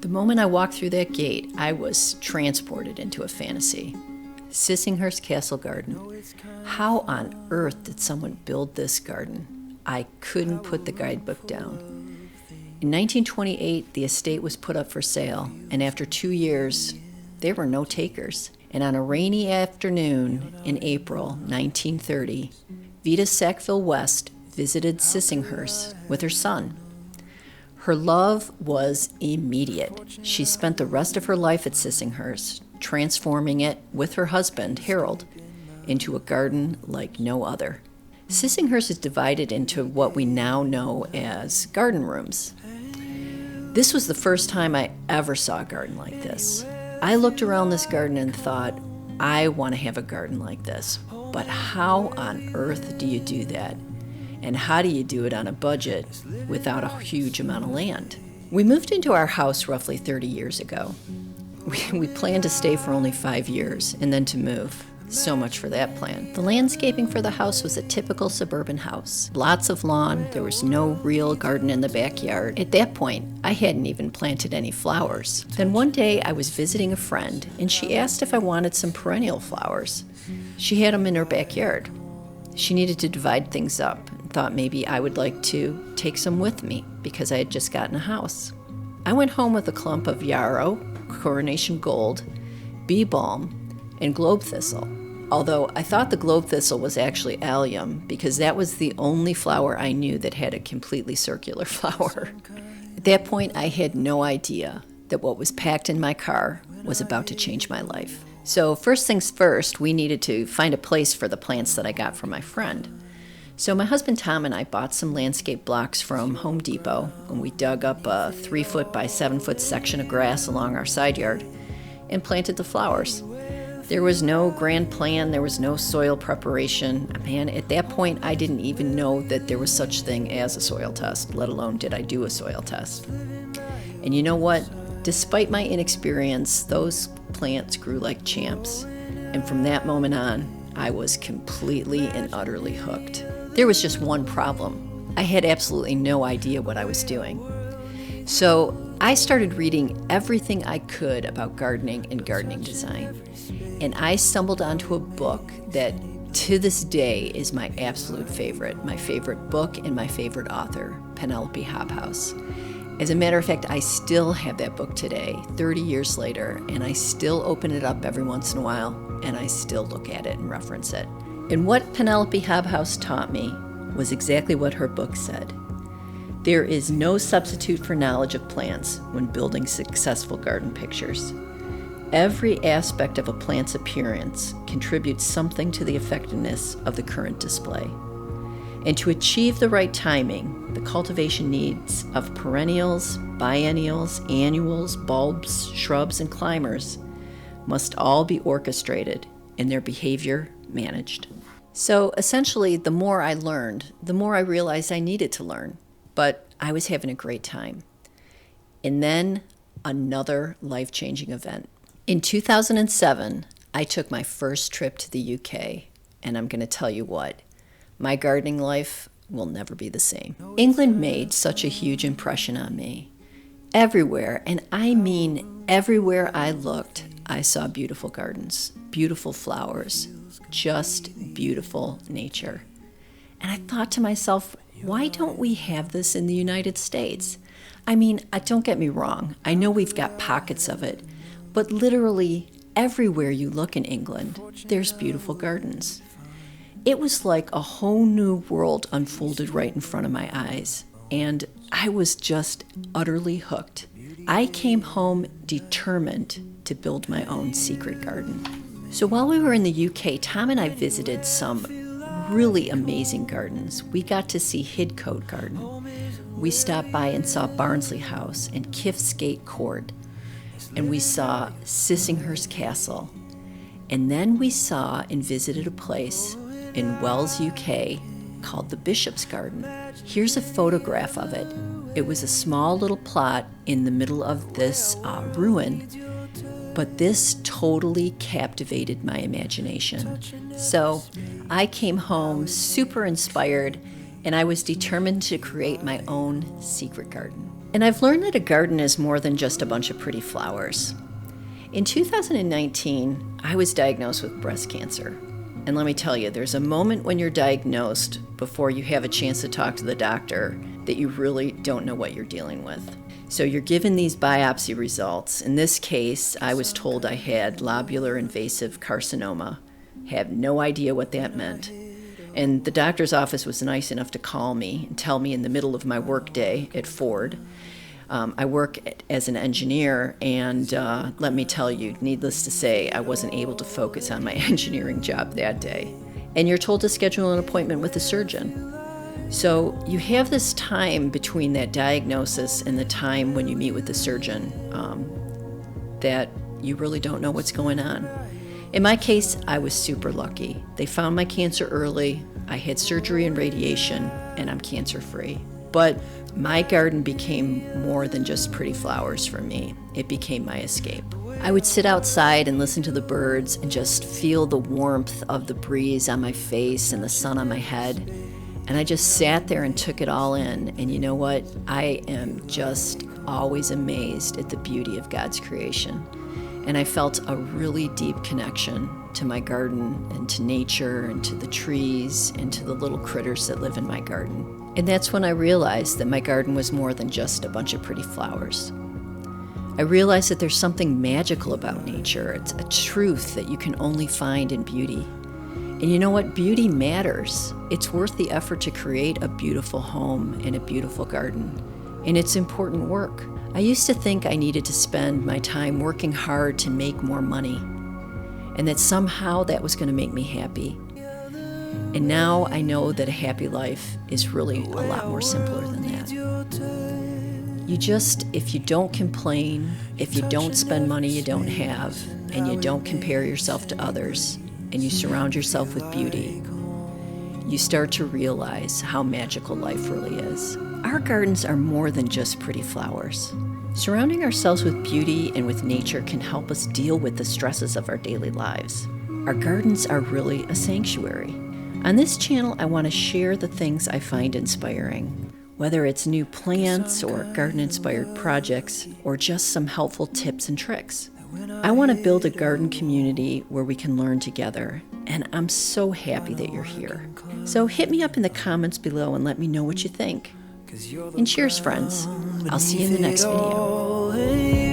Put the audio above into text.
The moment I walked through that gate, I was transported into a fantasy. Sissinghurst Castle Garden. How on earth did someone build this garden? I couldn't put the guidebook down. In 1928, the estate was put up for sale, and after 2 years, there were no takers. And on a rainy afternoon in April 1930, Vita Sackville West visited Sissinghurst with her son. Her love was immediate. She spent the rest of her life at Sissinghurst, transforming it with her husband, Harold, into a garden like no other. Sissinghurst is divided into what we now know as garden rooms. This was the first time I ever saw a garden like this. I looked around this garden and thought, I want to have a garden like this, but how on earth do you do that? And how do you do it on a budget without a huge amount of land? We moved into our house roughly 30 years ago. We planned to stay for only 5 years and then to move. So much for that plan. The landscaping for the house was a typical suburban house. Lots of lawn, there was no real garden in the backyard. At that point, I hadn't even planted any flowers. Then one day I was visiting a friend and she asked if I wanted some perennial flowers. She had them in her backyard. She needed to divide things up and thought maybe I would like to take some with me because I had just gotten a house. I went home with a clump of yarrow, coronation gold, bee balm, and globe thistle. Although I thought the globe thistle was actually allium because that was the only flower I knew that had a completely circular flower. At that point, I had no idea that what was packed in my car was about to change my life. So first things first, we needed to find a place for the plants that I got from my friend. So my husband Tom and I bought some landscape blocks from Home Depot, and we dug up a 3-foot by 7-foot section of grass along our side yard and planted the flowers. There was no grand plan, there was no soil preparation. Man, at that point, I didn't even know that there was such thing as a soil test, let alone did I do a soil test. And you know what? Despite my inexperience, those plants grew like champs. And from that moment on, I was completely and utterly hooked. There was just one problem. I had absolutely no idea what I was doing. So I started reading everything I could about gardening and gardening design. And I stumbled onto a book that to this day is my absolute favorite. My favorite book and my favorite author, Penelope Hobhouse. As a matter of fact, I still have that book today, 30 years later, and I still open it up every once in a while, and I still look at it and reference it. And what Penelope Hobhouse taught me was exactly what her book said. There is no substitute for knowledge of plants when building successful garden pictures. Every aspect of a plant's appearance contributes something to the effectiveness of the current display. And to achieve the right timing, the cultivation needs of perennials, biennials, annuals, bulbs, shrubs, and climbers must all be orchestrated and their behavior managed. So essentially, the more I learned, the more I realized I needed to learn, but I was having a great time. And then another life-changing event. In 2007, I took my first trip to the UK, and I'm going to tell you what, my gardening life will never be the same. England made such a huge impression on me. Everywhere, and I mean everywhere I looked, I saw beautiful gardens, beautiful flowers, just beautiful nature. And I thought to myself, why don't we have this in the United States? I mean, don't get me wrong, I know we've got pockets of it, but literally everywhere you look in England, there's beautiful gardens. It was like a whole new world unfolded right in front of my eyes, and I was just utterly hooked. I came home determined to build my own secret garden. So while we were in the UK, Tom and I visited some really amazing gardens. We got to see Hidcote Garden. We stopped by and saw Barnsley House and Kiffsgate Court, and we saw Sissinghurst Castle. And then we saw and visited a place in Wells, UK, called the Bishop's Garden. Here's a photograph of it. It was a small little plot in the middle of this ruin, but this totally captivated my imagination. So I came home super inspired, and I was determined to create my own secret garden. And I've learned that a garden is more than just a bunch of pretty flowers. In 2019, I was diagnosed with breast cancer. And let me tell you, there's a moment when you're diagnosed before you have a chance to talk to the doctor that you really don't know what you're dealing with. So you're given these biopsy results. In this case, I was told I had lobular invasive carcinoma. Have no idea what that meant. And the doctor's office was nice enough to call me and tell me in the middle of my workday at Ford. I work as an engineer, and let me tell you, needless to say, I wasn't able to focus on my engineering job that day. And you're told to schedule an appointment with a surgeon. So you have this time between that diagnosis and the time when you meet with the surgeon that you really don't know what's going on. In my case, I was super lucky. They found my cancer early, I had surgery and radiation, and I'm cancer-free. But my garden became more than just pretty flowers for me. It became my escape. I would sit outside and listen to the birds and just feel the warmth of the breeze on my face and the sun on my head. And I just sat there and took it all in. And you know what? I am just always amazed at the beauty of God's creation. And I felt a really deep connection to my garden and to nature and to the trees and to the little critters that live in my garden. And that's when I realized that my garden was more than just a bunch of pretty flowers. I realized that there's something magical about nature. It's a truth that you can only find in beauty. And you know what? Beauty matters. It's worth the effort to create a beautiful home and a beautiful garden. And it's important work. I used to think I needed to spend my time working hard to make more money, and that somehow that was going to make me happy. And now I know that a happy life is really a lot more simpler than that. If you don't complain, if you don't spend money you don't have, and you don't compare yourself to others, and you surround yourself with beauty, you start to realize how magical life really is. Our gardens are more than just pretty flowers. Surrounding ourselves with beauty and with nature can help us deal with the stresses of our daily lives. Our gardens are really a sanctuary. On this channel, I want to share the things I find inspiring, whether it's new plants or garden-inspired projects or just some helpful tips and tricks. I want to build a garden community where we can learn together, and I'm so happy that you're here. So hit me up in the comments below and let me know what you think. And cheers, friends. I'll see you in the next video.